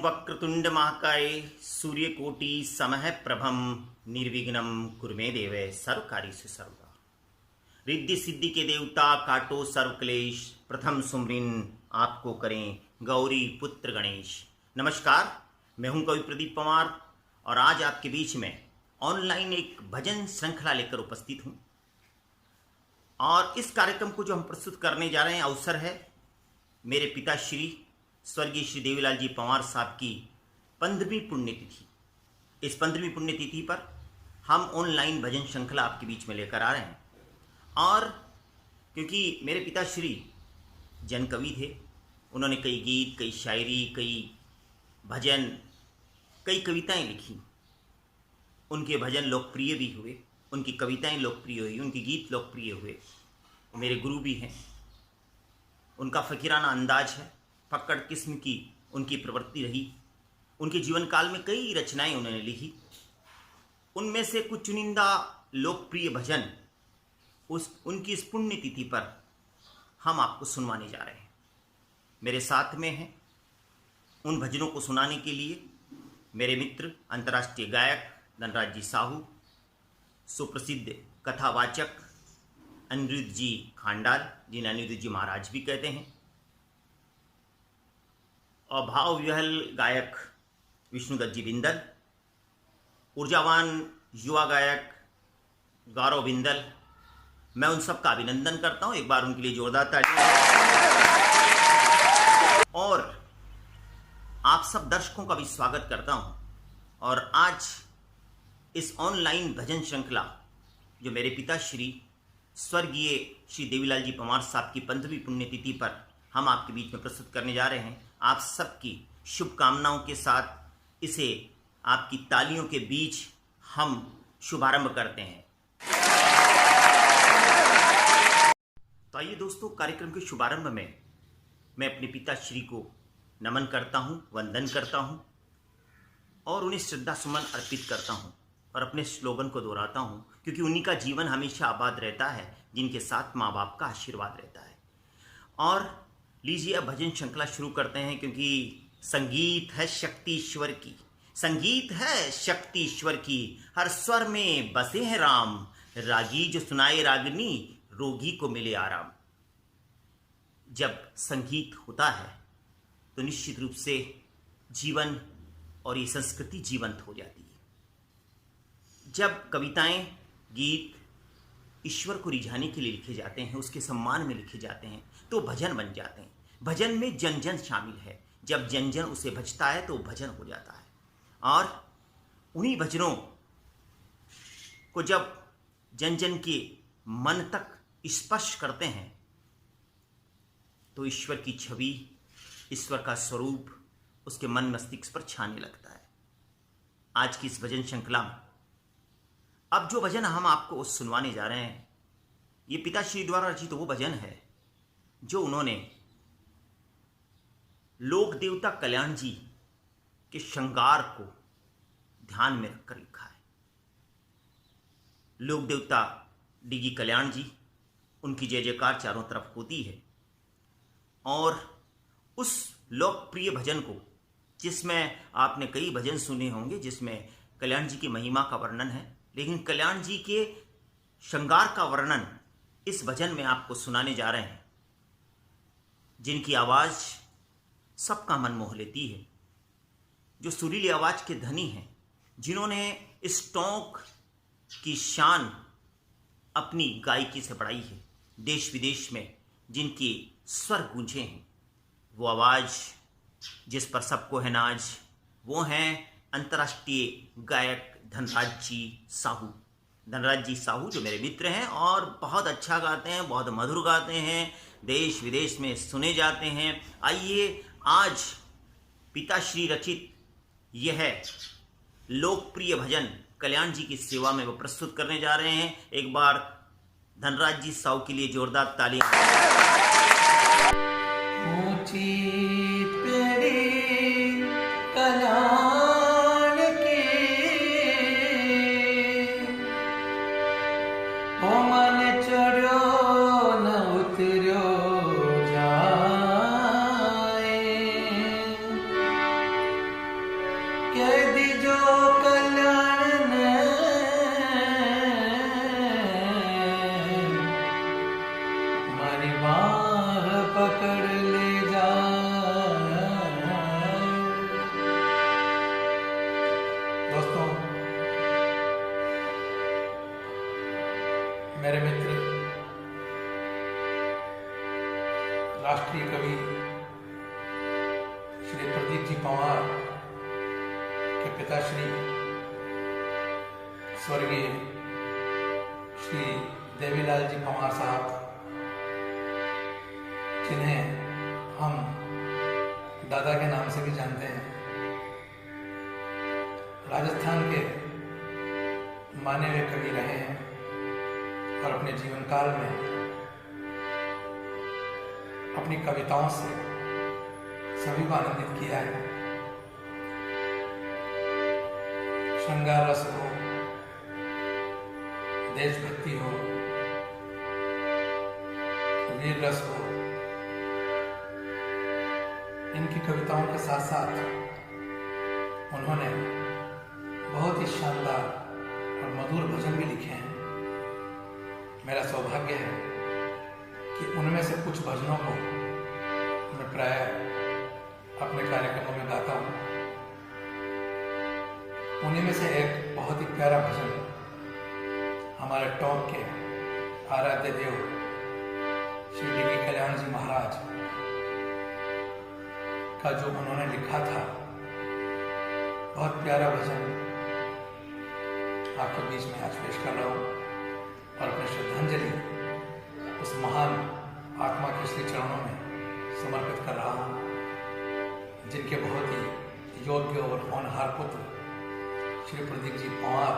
वक्रतुंड महाकाय सूर्यकोटि समः प्रभम निर्विघ्नं कुरु मे देव सर्वकार्येषु सर्वदा। रिद्धि सिद्धि के देवता काटो सर्व क्लेश, प्रथम सुमरिन आपको करें गौरी पुत्र गणेश। नमस्कार, मैं हूं कवि प्रदीप पवार और आज आपके बीच में ऑनलाइन एक भजन श्रृंखला लेकर उपस्थित हूं। और इस कार्यक्रम को जो हम प्रस्तुत करने जा रहे हैं अवसर है मेरे पिता श्री स्वर्गीय श्री देवीलाल जी पंवार साहब की 15वीं पुण्यतिथि। इस 15वीं पुण्यतिथि पर हम ऑनलाइन भजन श्रृंखला आपके बीच में लेकर आ रहे हैं। और क्योंकि मेरे पिताश्री जन कवि थे, उन्होंने कई गीत, कई शायरी, कई भजन, कई कविताएं लिखी। उनके भजन लोकप्रिय भी हुए, उनकी कविताएं लोकप्रिय हुई, उनके गीत लोकप्रिय हुए। मेरे गुरु भी हैं। उनका फ़कीराना अंदाज है, फक्कड़ किस्म की उनकी प्रवृत्ति रही। उनके जीवन काल में कई रचनाएं उन्होंने लिखी। उनमें से कुछ चुनिंदा लोकप्रिय भजन उनकी इस पुण्यतिथि पर हम आपको सुनवाने जा रहे हैं। मेरे साथ में हैं उन भजनों को सुनाने के लिए मेरे मित्र अंतर्राष्ट्रीय गायक धनराज जी साहू, सुप्रसिद्ध कथावाचक अनिरुद्ध जी खांडाल, जिन्हें अनिरुद्ध जी महाराज भी कहते हैं, और भाव विहल गायक विष्णुदत्त जी बिंदल, ऊर्जावान युवा गायक गौरव बिंदल। मैं उन सब का अभिनंदन करता हूं, एक बार उनके लिए जोरदार तालियां। और आप सब दर्शकों का भी स्वागत करता हूं। और आज इस ऑनलाइन भजन श्रृंखला जो मेरे पिता श्री स्वर्गीय श्री देवीलाल जी पंवार साहब की 15वीं पुण्यतिथि पर हम आपके बीच में प्रस्तुत करने जा रहे हैं। आप सबकी शुभकामनाओं के साथ इसे आपकी तालियों के बीच हम शुभारंभ करते हैं। तो आइए दोस्तों, कार्यक्रम के शुभारंभ में मैं अपने पिताश्री को नमन करता हूं, वंदन करता हूं और उन्हें श्रद्धा सुमन अर्पित करता हूं और अपने स्लोगन को दोहराता हूं, क्योंकि उन्हीं का जीवन हमेशा आबाद रहता है जिनके साथ माँ बाप का आशीर्वाद रहता है। और लीजिए अब भजन श्रृंखला शुरू करते हैं, क्योंकि संगीत है शक्ति ईश्वर की, संगीत है शक्ति ईश्वर की, हर स्वर में बसे हैं राम, रागी जो सुनाए रागनी, रोगी को मिले आराम। जब संगीत होता है तो निश्चित रूप से जीवन और ये संस्कृति जीवंत हो जाती है। जब कविताएं, गीत ईश्वर को रिझाने के लिए लिखे जाते हैं, उसके सम्मान में लिखे जाते हैं, तो भजन बन जाते हैं। भजन में जन जन शामिल है। जब जन जन उसे भजता है तो भजन हो जाता है। और उन्हीं भजनों को जब जन जन के मन तक स्पर्श करते हैं तो ईश्वर की छवि, ईश्वर का स्वरूप उसके मन मस्तिष्क पर छाने लगता है। आज की इस भजन श्रृंखला में अब जो भजन हम आपको सुनवाने जा रहे हैं, ये पिताश्री द्वारा रचित वो भजन है जो उन्होंने लोक देवता कल्याण जी के श्रृंगार को ध्यान में रखकर लिखा है। लोक देवता डीगी कल्याण जी, उनकी जय जयकार चारों तरफ होती है। और उस लोकप्रिय भजन को, जिसमें आपने कई भजन सुने होंगे जिसमें कल्याण जी की महिमा का वर्णन है, लेकिन कल्याण जी के श्रृंगार का वर्णन इस भजन में आपको सुनाने जा रहे हैं, जिनकी आवाज़ सबका मन मोह लेती है, जो सुरीली आवाज़ के धनी हैं, जिन्होंने इस टोंक की शान अपनी गायकी से बढ़ाई है। देश विदेश में जिनकी स्वर गूंजे हैं, वो आवाज़ जिस पर सबको है नाज, वो हैं अंतर्राष्ट्रीय गायक धनराज जी साहू। धनराज जी साहू जो मेरे मित्र हैं और बहुत अच्छा गाते हैं, बहुत मधुर गाते हैं, देश विदेश में सुने जाते हैं। आइए आज पिताश्री रचित यह लोकप्रिय भजन कल्याण जी की सेवा में वो प्रस्तुत करने जा रहे हैं। एक बार धनराज जी साहू के लिए जोरदार तालियां। मेरे मित्र राष्ट्रीय कवि श्री प्रदीप जी पंवार के पिताश्री स्वर्गीय श्री देवीलाल जी पंवार साहब, जिन्हें हम दादा के नाम से भी जानते हैं, राजस्थान के माने हुए कवि रहे हैं और अपने जीवन काल में अपनी कविताओं से सभी को आनंदित किया है। श्रृंगार रस हो, देशभक्ति हो, वीर रस हो, इनकी कविताओं के साथ साथ उन्होंने बहुत ही शानदार और मधुर भजन भी लिखे हैं। मेरा सौभाग्य है कि उनमें से कुछ भजनों को मैं प्राय अपने कार्यक्रमों में गाता हूँ। उन्हीं में से एक बहुत ही प्यारा भजन हमारे टोंक के आराध्य देव श्री डी कल्याण जी महाराज का जो उन्होंने लिखा था, बहुत प्यारा भजन आपके बीच में आज पेश कर रहा हूँ और अपनी श्रद्धांजलि उस महान आत्मा के श्री चरणों में समर्पित कर रहा हूँ, जिनके बहुत ही योग्य और होनहार पुत्र श्री प्रदीप जी पंवार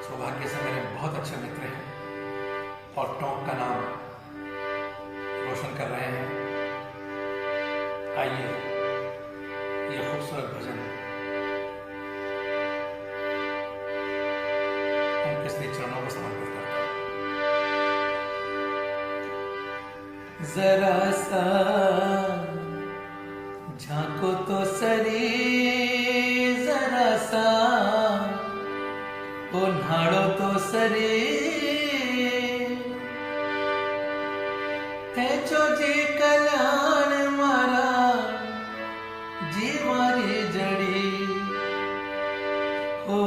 सौभाग्य से मेरे बहुत अच्छे मित्र हैं और टोंक का नाम रोशन कर रहे हैं। आइए ये खूबसूरत भजन उनके श्री चरणों को समर्पित करता हूँ। जरा सा झांको तो सरी, जरा सा उन्हाड़ो तो सरी, तेजो जी कल्याण मारा जीवारी जड़ी हो,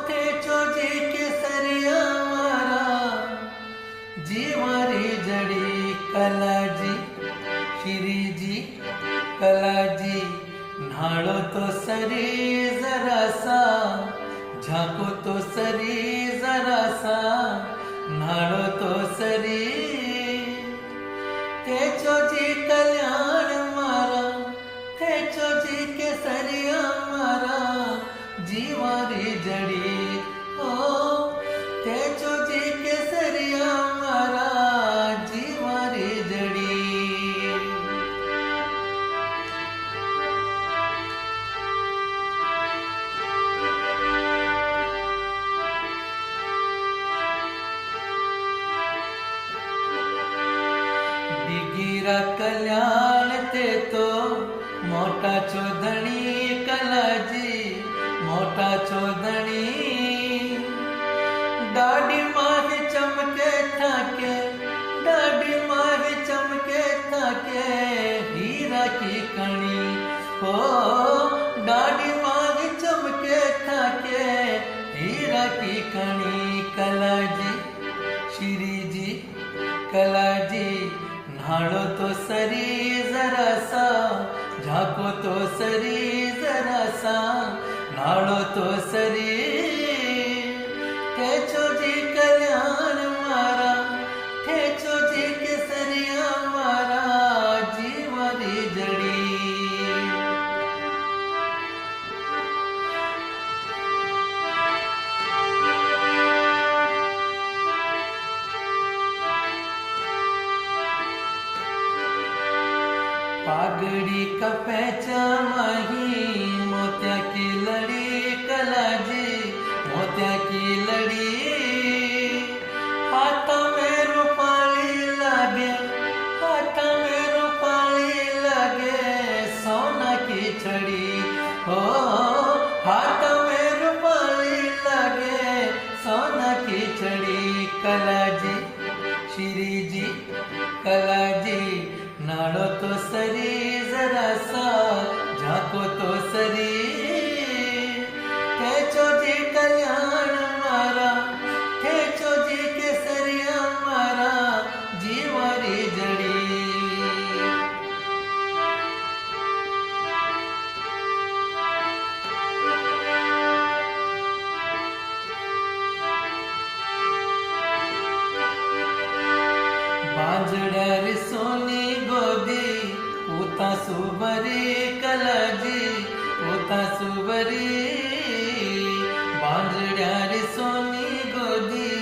तेजो जी केसरिया मारा जीवारी जड़ी। कला जी श्री जी कला जी नाड़ो तो सरी, जरा सा झांको तो सरी, जरा सा नाड़ो तो सरी, तेजो जी कल्याण मारा, तेजो जी केसरिया मारा जीवारी जड़ी हो, तेजो जी केसरिया मारा जीवारी जड़ी। गिरा कल्याण ते तो मोटा चौधरी, कला जी मोटा चौधरी, दाढ़ी माही चमके थाके, दाढ़ी माही चमके थाके हीरा की कणी हो, दाढ़ी माही चमके थाके हीरा की कणी। कला जी श्री जी कला जी नाड़ो तो सरी, जरा सा झांको तो सरी, जरा सा नाड़ो तो सरी, तेजो जी कल्याण मारा, तेजो जी केसरिया मारा जीवारी जड़ी। पागड़ी का पैचा माही मोत्या की लड़ी, कला जी मोत्या की लड़ी, हाथा में रूपाली लागे, हाथा में रूपाली लागे सोना की छड़ी हो, हाथा में रूपाली लागे सोना की छड़ी। कला जी श्री जी कला जी नाड़ो तो सरी, जरा सा झांको तो सरी, तेजो जी कल्याण मारा, तेजो जी के बांजड्या रे सोनी गोदी उता सुबरी कलाजी उता सुबरी बांजड्या रे सोनी गोदी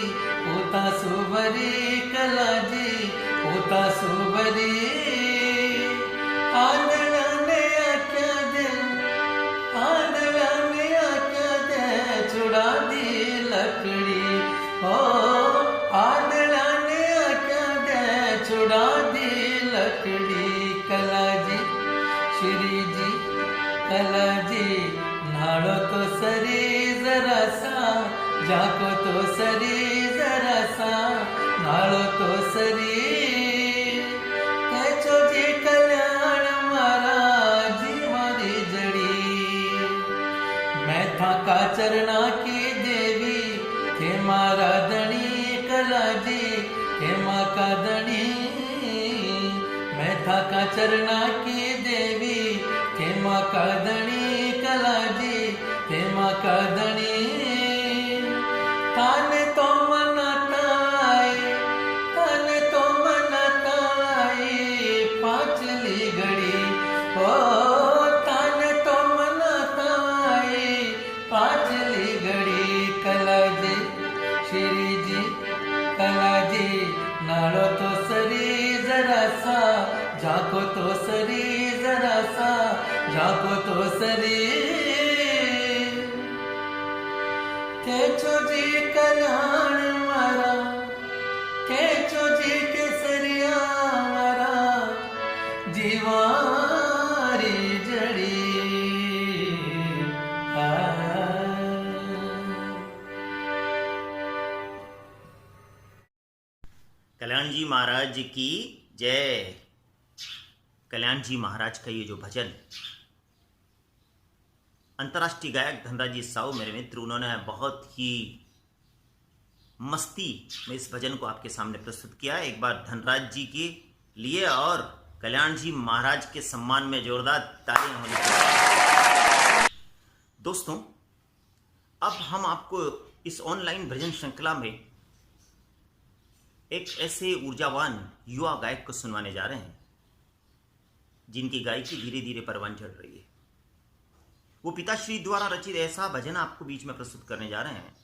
उता सुबरी कलाजी उता सुबरी आंधळा ने आख्या दे आंधळा ने आख्या दे छुड़ा दी लकड़ी हो आंधळा ने आख्या दे छुड़ा दी लकड़ी कलाजी श्री जी कलाजी नाड़ो तो सरी जरा सा जाको तो सरी जरा सा नाड़ो तो सरी तेचो जी कल्याण मारा जीवारी जड़ी मैं था का चरणा की देवी थे मारा दणी कलाजी थे माँ का दणी मैं था का चरणा की देवी थे माँ का दणी कलाजी थे माँ का दणी ताने तो मनाताई ताने तो मनाताई पांचली घड़ी ओ ताने तो मनाताई पांचली घड़ी कलाजी श्री जी कलाजी नाड़ो तो सरी जरा सा जाको तो सरी जरा सा जाको तो सरी तेचो जी कल्याण मारा तेचो जी केसरिया मारा जीवारी जड़ी कल्याण जी महाराज की जय। कल्याण जी महाराज का ये जो भजन अंतर्राष्ट्रीय गायक धनराज जी साहू मेरे मित्र उन्होंने बहुत ही मस्ती में इस भजन को आपके सामने प्रस्तुत किया। एक बार धनराज जी के लिए और कल्याण जी महाराज के सम्मान में जोरदार तालियां होनी चाहिए। दोस्तों, अब हम आपको इस ऑनलाइन भजन श्रृंखला में एक ऐसे ऊर्जावान युवा गायक को सुनवाने जा रहे हैं जिनकी गायकी धीरे धीरे परवान चढ़ रही है। वो पिताश्री द्वारा रचित ऐसा भजन आपको बीच में प्रस्तुत करने जा रहे हैं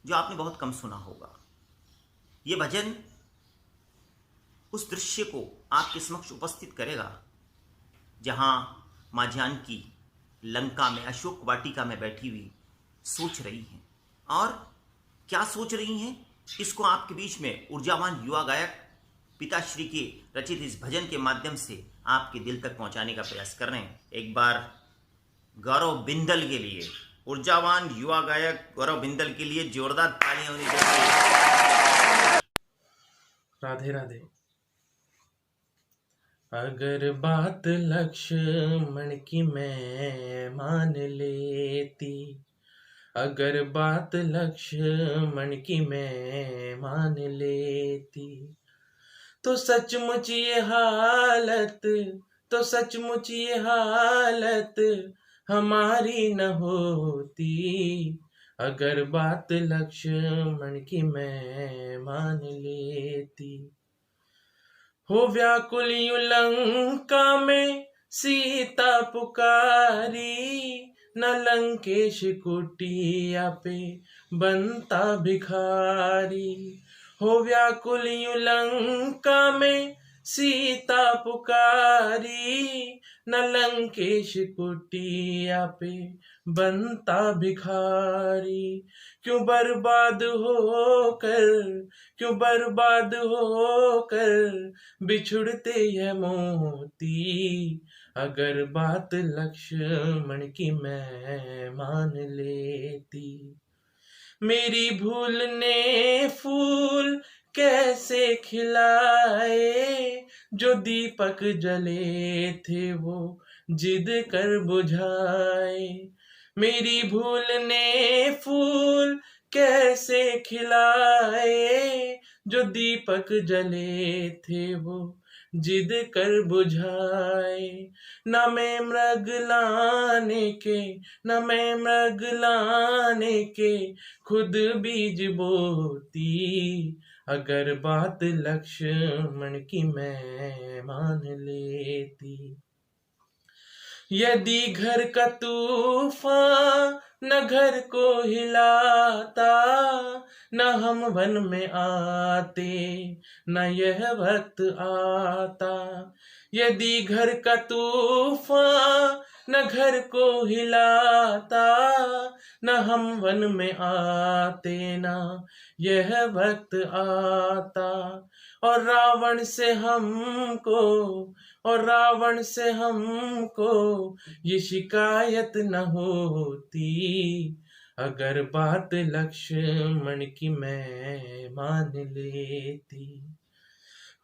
जो आपने बहुत कम सुना होगा। ये भजन उस दृश्य को आपके समक्ष उपस्थित करेगा जहां मां जानकी लंका में अशोक वाटिका में बैठी हुई सोच रही हैं। और क्या सोच रही हैं, इसको आपके बीच में ऊर्जावान युवा गायक पिताश्री के रचित इस भजन के माध्यम से आपके दिल तक पहुंचाने का प्रयास कर रहे हैं। एक बार गौरव बिंदल के लिए, ऊर्जावान युवा गायक गौरव बिंदल के लिए जोरदार तालियां होनी चाहिए। राधे राधे। अगर बात लक्ष्मण की मैं मान लेती, अगर बात लक्ष्मण की मैं मान लेती, तो सचमुच ये हालत, तो सचमुच ये हालत हमारी न होती। अगर बात लक्ष्मण की मैं मान लेती। हो व्याकुल यूं लंका में सीता पुकारी, न लंकेश कुटिया पे बनता भिखारी। हो व्याकुल यूं लंका में सीता पुकारी, न लंकेश कुटिया पे बनता भिखारी। क्यों बर्बाद होकर, क्यों बर्बाद होकर बिछुड़ते यह मोती। अगर बात लक्ष्मण की मैं मान लेती। मेरी भूल ने फूल कैसे खिलाए, जो दीपक जले थे वो जिद कर बुझाए। मेरी भूल ने फूल कैसे खिलाए, जो दीपक जले थे वो जिद कर बुझाए। न मैं मृग लाने के, न मैं मृग लाने के, खुद बीज बोती। अगर बात लक्ष्मण की मैं मान लेती। यदि घर का तूफान न घर को हिलाता, न हम वन में आते, न यह वक्त आता। यदि घर का तूफान न घर को हिलाता, न हम वन में आते, न यह वक्त आता। और रावण से हमको, और रावण से हमको ये शिकायत न होती। अगर बात लक्ष्मण की मैं मान लेती।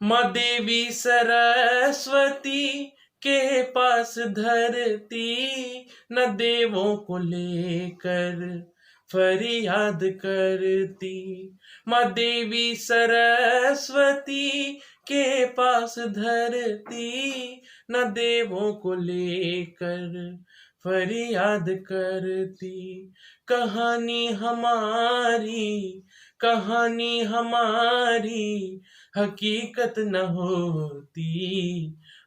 माँ देवी सरस्वती के पास धरती, न देवों को लेकर फरियाद करती। माँ देवी सरस्वती के पास धरती, न देवों को लेकर फरियाद करती। कहानी हमारी, कहानी हमारी हकीकत न होती।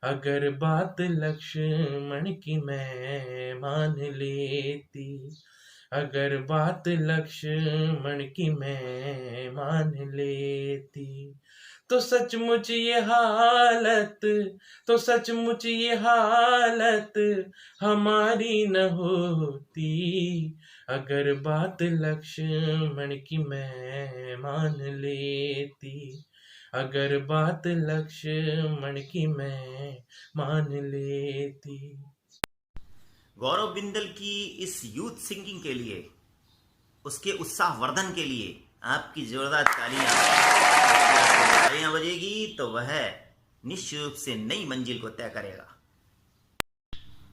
अगर बात लक्ष्मण की मैं मान लेती। अगर बात लक्ष्मण की मैं मान लेती। तो सचमुच ये हालत, तो सचमुच ये हालत हमारी न होती। अगर बात लक्ष्मण की मैं मान लेती। अगर बात लक्ष्मण की मैं मान लेती। गौरव बिंदल की इस यूथ सिंगिंग के लिए, उसके उत्साहवर्धन के लिए आपकी जोरदार तालियां बजेगी तो वह निश्चित रूप से नई मंजिल को तय करेगा।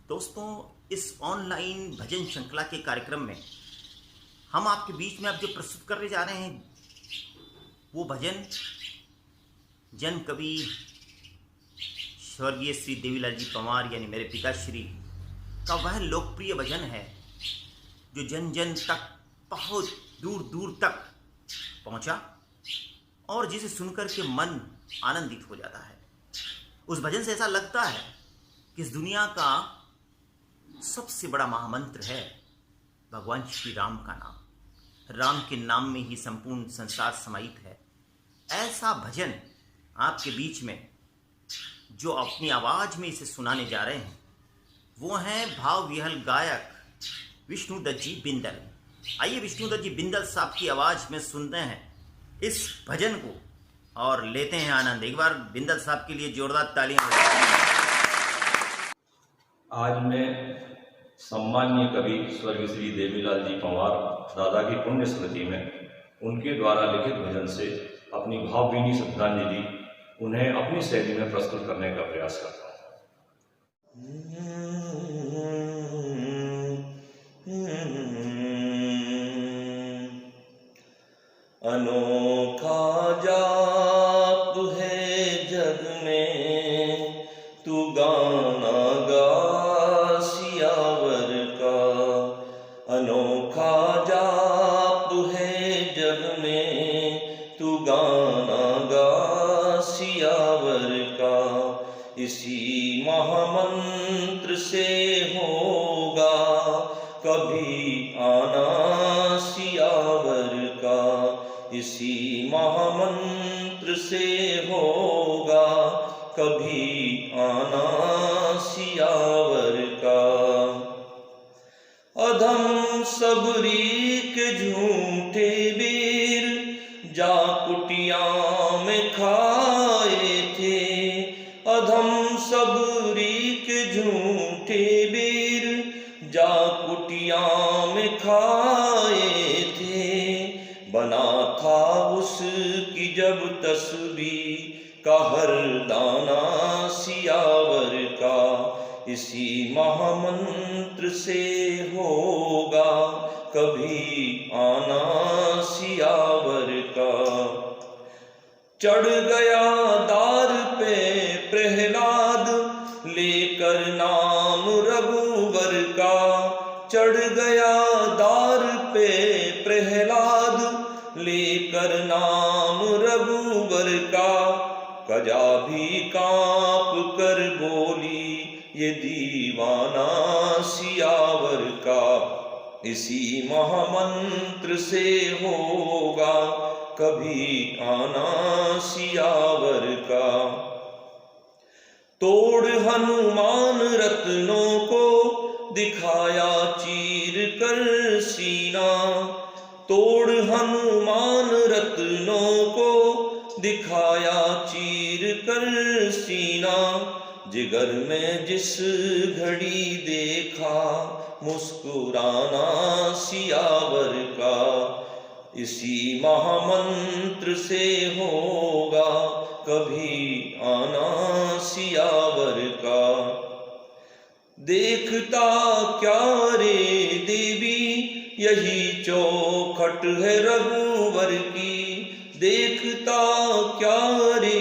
दोस्तों, इस ऑनलाइन भजन श्रृंखला के कार्यक्रम में हम आपके बीच में अब जो प्रस्तुत करने जा रहे हैं वो भजन जन कवि स्वर्गीय श्री देवीलाल जी पंवार यानी मेरे पिताश्री का वह लोकप्रिय भजन है जो जन जन तक बहुत दूर दूर तक पहुंचा और जिसे सुनकर के मन आनंदित हो जाता है। उस भजन से ऐसा लगता है कि इस दुनिया का सबसे बड़ा महामंत्र है भगवान श्री राम का नाम। राम के नाम में ही संपूर्ण संसार समाहित है। ऐसा भजन आपके बीच में जो अपनी आवाज में इसे सुनाने जा रहे हैं वो हैं भाव विहल गायक विष्णुदत्त जी बिंदल। आइए विष्णुदत्त जी बिंदल साहब की आवाज में सुनते हैं इस भजन को और लेते हैं आनंद। एक बार बिंदल साहब के लिए जोरदार तालियां। आज मैं सम्माननीय कवि स्वर्गीय श्री देवीलाल जी पंवार दादा की पुण्य स्मृति में उनके द्वारा लिखित भजन से अपनी भावभीनी श्रद्धांजलि उन्हें अपनी शैली में प्रस्तुत करने का प्रयास करता हूँ। अनोखा जाप है जग में, तू गाना गा सियावर का। अनोखा जाप है जग में, तू गाना गा सियावर का। इसी महामंत्र से होगा कभी आना सियावर का। इसी महामंत्र से होगा कभी आना सियावर का। अधम सबरी के झूठे वीर जा कुटिया में खाए थे। अधम सबरी के झूठे वीर जा कुटिया में खाए थे। बना था उसकी जब तस्बीह का हर दाना सियावर का। इसी महामंत्र से होगा कभी आना सियावर का। चढ़ गया दार पे प्रहलाद, लेकर नाम रघुवर का, चढ़ गया दार पे प्रहलाद, लेकर नाम रघुवर का। कजा भी कांप कर बोली, ये दीवाना सियावर का, इसी महामंत्र से होगा कभी आना सियावर का। तोड़ हनुमान रत्नों को, दिखाया चीर कर सीना, तोड़ हनुमान रत्नों को, दिखाया चीर कर सीना। जिगर में जिस घड़ी देखा, मुस्कुराना सियावर का, इसी महामंत्र से होगा कभी आना सियावर का। देखता क्या रे देवी, यही चौखट है रघुवर की, देखता क्या रे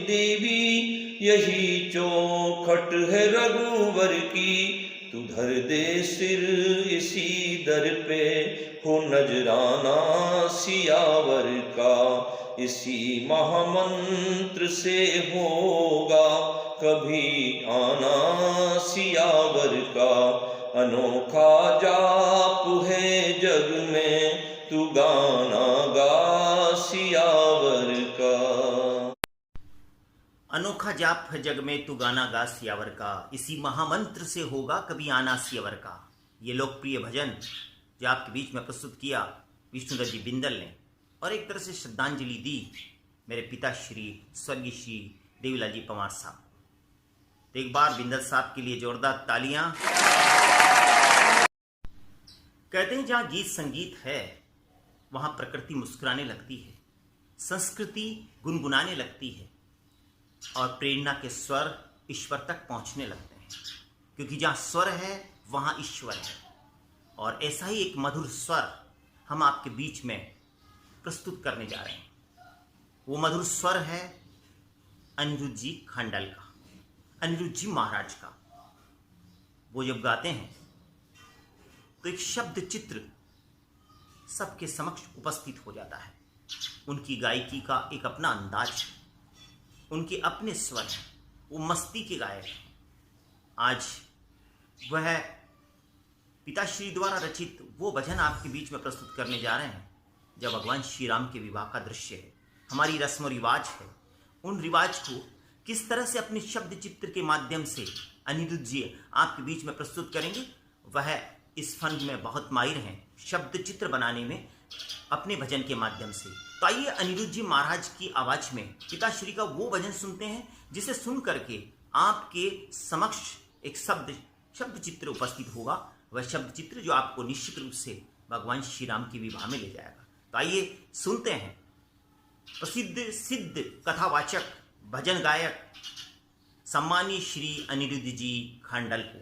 देवी, यही चौखट है रघुवर की। तू धर दे सिर इसी दर पे, हो नजराना सियावर का, इसी महामंत्र से होगा कभी आना सियावर का। अनोखा जाप है जग में, तू गाना गा सियावर का। अनोखा जाप है जग में, तू गाना गा सियावर का, इसी महामंत्र से होगा कभी आना सियावर का। ये लोकप्रिय भजन जो आपके बीच में प्रस्तुत किया विष्णुदत्त जी बिंदल ने, और एक तरह से श्रद्धांजलि दी मेरे पिता श्री स्वर्गीय श्री देवीलाल जी पंवार साहब। तो एक बार बिंदल साहब के लिए जोरदार तालियां। कहते हैं जहां गीत संगीत है वहां प्रकृति मुस्कुराने लगती है, संस्कृति गुनगुनाने लगती है, और प्रेरणा के स्वर ईश्वर तक पहुंचने लगते हैं, क्योंकि जहां स्वर है वहां ईश्वर है। और ऐसा ही एक मधुर स्वर हम आपके बीच में प्रस्तुत करने जा रहे हैं। वो मधुर स्वर है अनिरुद्ध जी खांडल का, अनिरुद्ध जी महाराज का। वो जब गाते हैं तो एक शब्द चित्र सबके समक्ष उपस्थित हो जाता है। उनकी गायकी का एक अपना अंदाज है, उनके अपने स्वर हैं, वो मस्ती के गायक हैं। आज वह पिताश्री द्वारा रचित वो भजन आपके बीच में प्रस्तुत करने जा रहे हैं जब भगवान श्री राम के विवाह का दृश्य है। हमारी रस्म और रिवाज है, उन रिवाज को किस तरह से अपने शब्द चित्र के माध्यम से अनिरुद्ध जी आपके बीच में प्रस्तुत करेंगे। वह इस फन में बहुत माहिर हैं, शब्द चित्र बनाने में अपने भजन के माध्यम से। तो आइए अनिरुद्ध जी महाराज की आवाज में पिताश्री का वो भजन सुनते हैं जिसे सुन करके आपके समक्ष एक शब्द चित्र उपस्थित होगा। वह शब्द चित्र जो आपको निश्चित रूप से भगवान श्री राम के विवाह में ले जाएगा। तो आइए सुनते हैं प्रसिद्ध सिद्ध कथावाचक भजन गायक सम्मानीय श्री अनिरुद्ध जी खांडल को।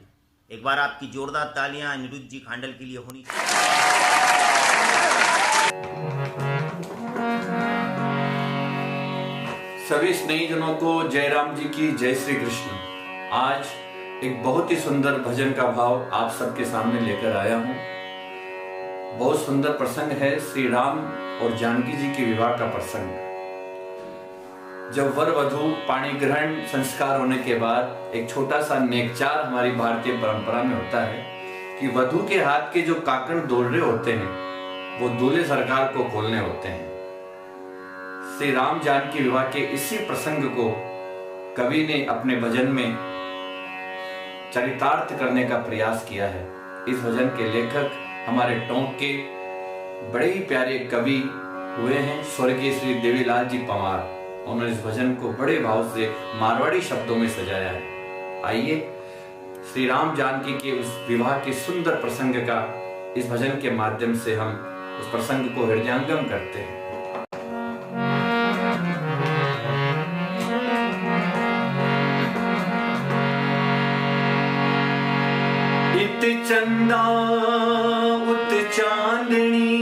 एक बार आपकी जोरदार तालियां अनिरुद्ध जी खांडल के लिए होनी चाहिए। सभी स्नेहीजनों को जय राम जी की जय श्री कृष्ण। आज एक बहुत ही सुंदर भजन का भाव आप सबके सामने लेकर आया हूँ। बहुत सुंदर प्रसंग है, श्री राम और जानकी जी के विवाह का प्रसंग। जब वर वधू पाणी ग्रहण संस्कार होने के बाद एक छोटा सा नेकचार हमारी भारतीय परंपरा में होता है कि वधू के हाथ के जो काकण दोरड़े होते हैं वो दूल्हे सरकार को खोलने होते हैं। श्री राम जानकी विवाह के इसी प्रसंग को कवि ने अपने भजन में चरितार्थ करने का प्रयास किया है। इस भजन के लेखक हमारे टोंक के बड़े ही प्यारे कवि हुए हैं स्वर्गीय श्री देवीलाल जी पंवार। उन्होंने इस भजन को बड़े भाव से मारवाड़ी शब्दों में सजाया है। आइए श्री राम जानकी के उस विवाह के सुंदर प्रसंग का इस भजन के माध्यम से हम उस प्रसंग को हृदयंगम करते हैं। इत चंदा उत चांदनी,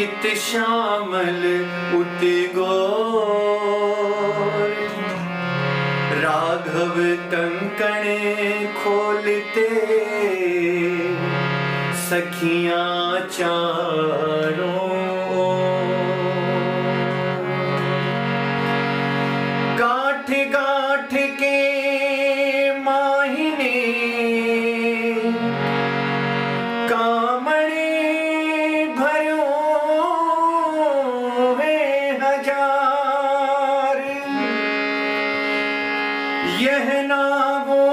इत श्यामल उत गोर, राघव कंकण खोलते सखियां चारों गांठ गांठ के माहिने कामणे भरो है हजार यह ना वो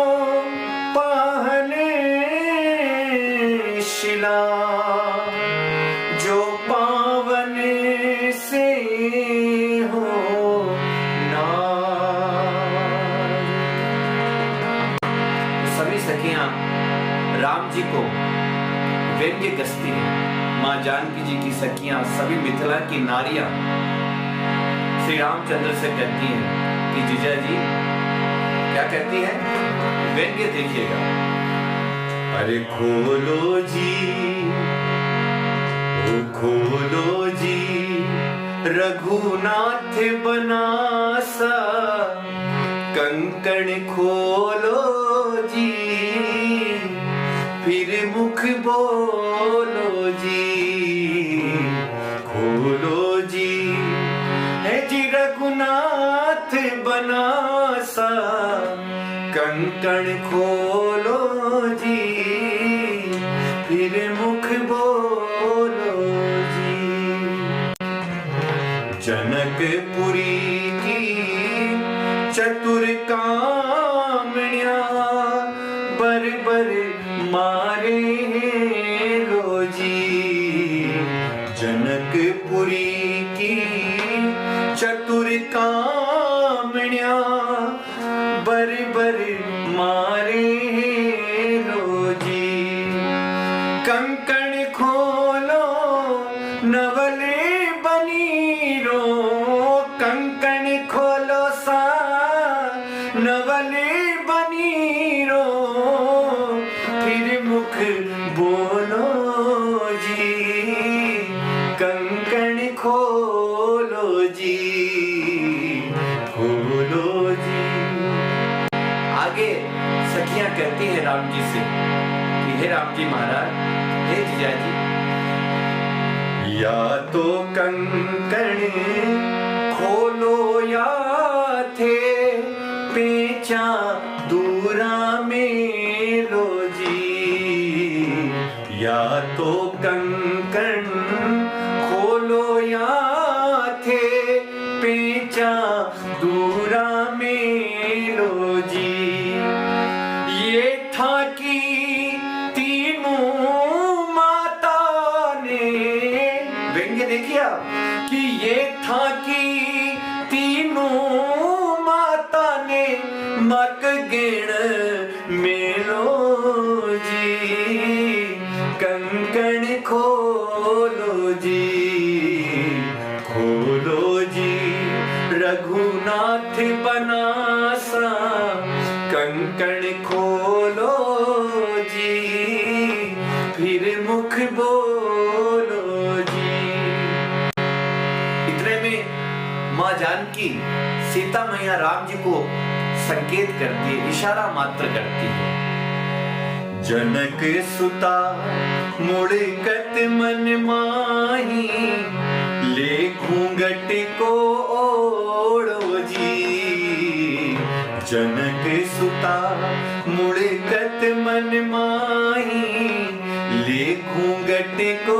पाहने शिला जो पावन से हो सभी सखियां राम जी को व्यंग्य कसती हैं। मां जानकी जी की सखियां सभी मिथिला की नारियां श्री रामचंद्र से कहती हैं कि जीजा जी क्या कहती है, व्यंग्य देखिएगा। अरे खोलो जी, ओ खोलो जी, रघुनाथ बनासा कंकण खोलो जी, फिर मुख बोलो जी, खोलो जी, है जी रघुनाथ बनासा कंकण खोलो जी, फिर मुख बोलो जी। जनकपुरी की चतुर कामण्या बर बर मारे लो जी, जनकपुरी की चतुर कामण्या बर बर मारे लो जी, कंकण खोलो नवले बनी रो, कंकण खोलो सा नवले बनी रो, फिर मुख बोलो जी, कंकण खोलो जी, खोलो जी। आगे सखियां कहती है राम जी से कि हे राम जी महाराज, हे जीजा जी, या तो कंकण खोलो या थे पेचा दूरा में लो जी, या तो कंकण खोलो या थे पेचा दूरा में लो जी, ये था कि तीनों माता ने, व्यंग्य देखिए कि ये था कि तीनों माता ने मक गिण मेलो जी, कंकण खोलो जी, खोलो जी, रघुनाथ बनासा कंकण खोलो जी, फिर मुख बोलो जी। इतने में मां जानकी सीता मैया राम जी को संकेत करती है, इशारा मात्र करती है। जनक सुता मुड़कत मन माही, ले घूंघट को ओढ़ो जी, जनक सुता मुड़कत मन माही, ले घूंघट को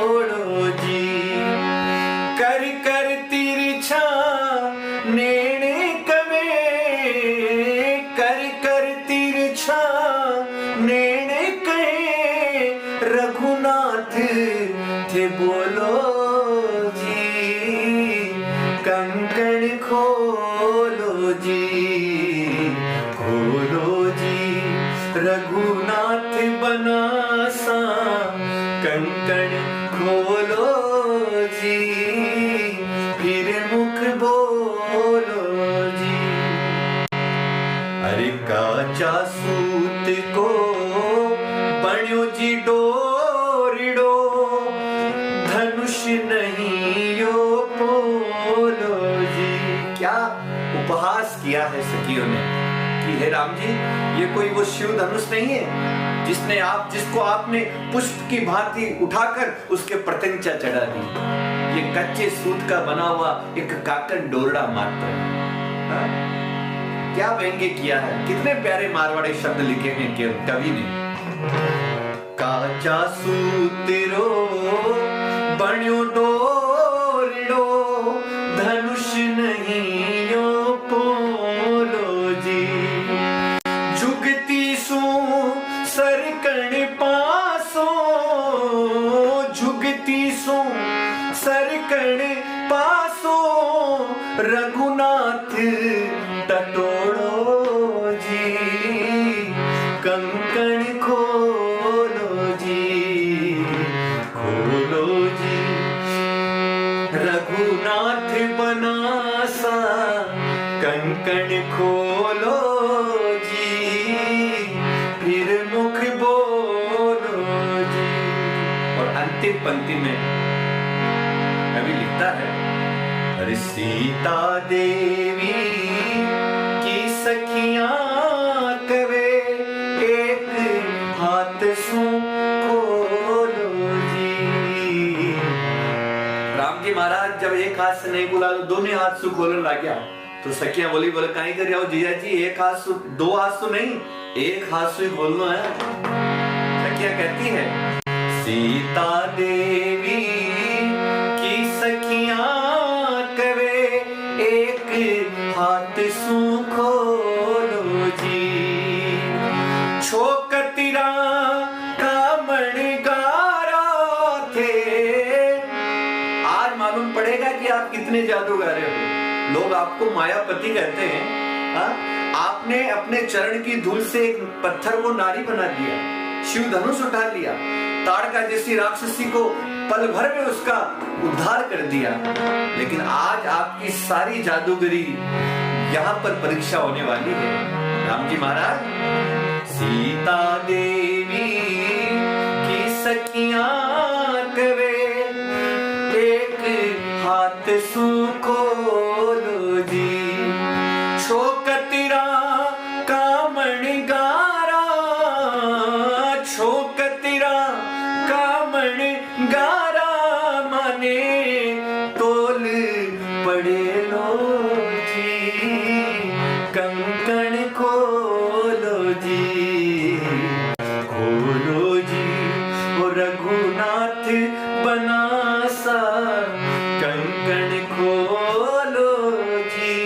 ओढ़ो जी, कर कर तिरछा नेणे कवे, कर कर तिरछा नेणे कहे रघुनाथ थे बोलो जी, कंकण खोलो जी, खोलो जी, रघुनाथ बनासा कंकण खोलो जी, फिर मुख बोलो जी। अरे काचा सूत को बण्यो जी डोरिडो, धनुष नहीं यो पोलो जी। क्या वो उपहास किया है सखियों ने कि हे राम जी, ये कोई वो शिव धनुष नहीं है जिसको आपने पुष्प की भांति उठाकर उसके प्रत्यंचा चढ़ा दी। ये कच्चे सूत का बना हुआ एक काकन डोरड़ा मात्र है। क्या व्यंग्य किया है, कितने प्यारे मारवाड़ी शब्द लिखे हैं कवि ने। काचा सूतरो बण्यो डोरड़ो, धनुष नहीं यो पोलो जी। जुगती सू सरकण पासो, जुगती सू सरकण पासो, रघुनाथ टटोड़ो जी। कंकण खोलो जी, खोलो जी। रघुनाथ बनासा, कंकण खोलो जी, फिर मुख बोलो जी। और अंतिम पंक्ति में कवि लिखता है, अरे सीता देवी की सखियां कवे, एक हाथ सु खोलो जी। राम जी महाराज जब एक हाथ से नहीं बोला तो दोनों हाथ से खोलने लग गया, तो सखियां बोली कहीं कर जाओ जीजा जी, एक हाथ से, दो हाथ से नहीं, एक हाथ से बोलना है। सखियां कहती है, सीता देवी की सखियां कवे, एक हाथ सु खोलो जी। छोकतिरा कामण गारा थे। आज मालूम पड़ेगा कि आप कितने जादूगर हो। लोग आपको मायापति कहते हैं। आपने अपने चरण की धूल से एक पत्थर को नारी बना दिया, शिव धनुष उठा लिया, ताड़का जैसी राक्षसी को पल भर में उसका उद्धार कर दिया। लेकिन आज आपकी सारी जादूगरी यहाँ पर परीक्षा होने वाली है। राम जी महाराज, सीता देवी की सखियां कवे, एक हाथ सु खोलो जी। छोकतिरा कामण गारा, छोकतिरा कामण गारा, माने तोल पड़े लो जी। कंकण खोलो जी, खोलो जी। ओ रघुनाथ बनासा, कंकण खोलो जी,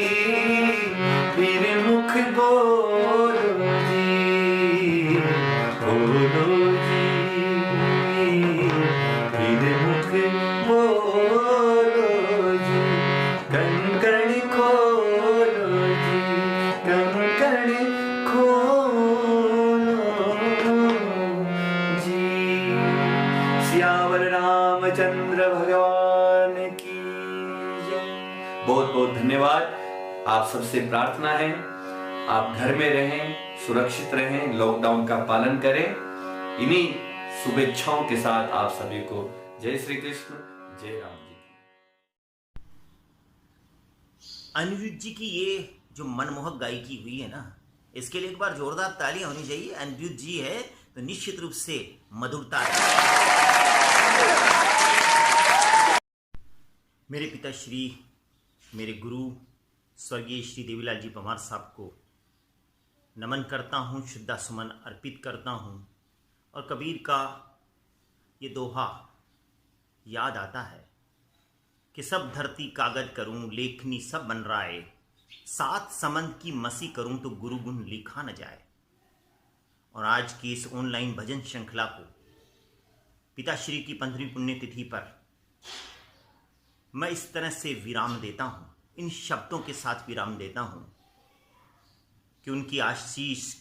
फिर मुख बोलो जी, खोलो जी, फिर मुख बोलो जी। कंकण खोलो जी, कंकण खोलो जी। सियावर रामचंद्र भगवान की जय। बहुत बहुत धन्यवाद। आप सबसे प्रार्थना है, आप घर में रहें, सुरक्षित रहें, लॉकडाउन का पालन करें। इन्हीं शुभेच्छाओं के साथ आप सभी को जय श्री कृष्ण, जय राम जी। अनिरुद्ध जी की ये जो मनमोहक गायकी हुई है ना, इसके लिए एक बार जोरदार तालियां होनी चाहिए। अनिरुद्ध जी है तो निश्चित रूप से मधुरता है। मेरे पिताश्री, मेरे गुरु स्वर्गीय श्री देवीलाल जी पंवार साहब को नमन करता हूँ, श्रद्धा सुमन अर्पित करता हूँ। और कबीर का ये दोहा याद आता है कि सब धरती कागज करूं, लेखनी सब बन राय, सात समंद की मसी करूं तो गुरु गुण लिखा न जाए। और आज की इस ऑनलाइन भजन श्रृंखला को पिताश्री की 15वीं पुण्यतिथि पर मैं इस तरह से विराम देता हूं, इन शब्दों के साथ विराम देता हूं कि उनकी आशीष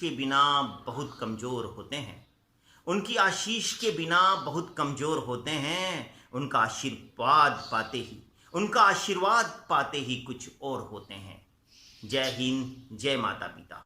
के बिना बहुत कमजोर होते हैं। उनकी आशीष के बिना बहुत कमजोर होते हैं। उनका आशीर्वाद पाते ही कुछ और होते हैं। जय हिंद, जय माता पिता।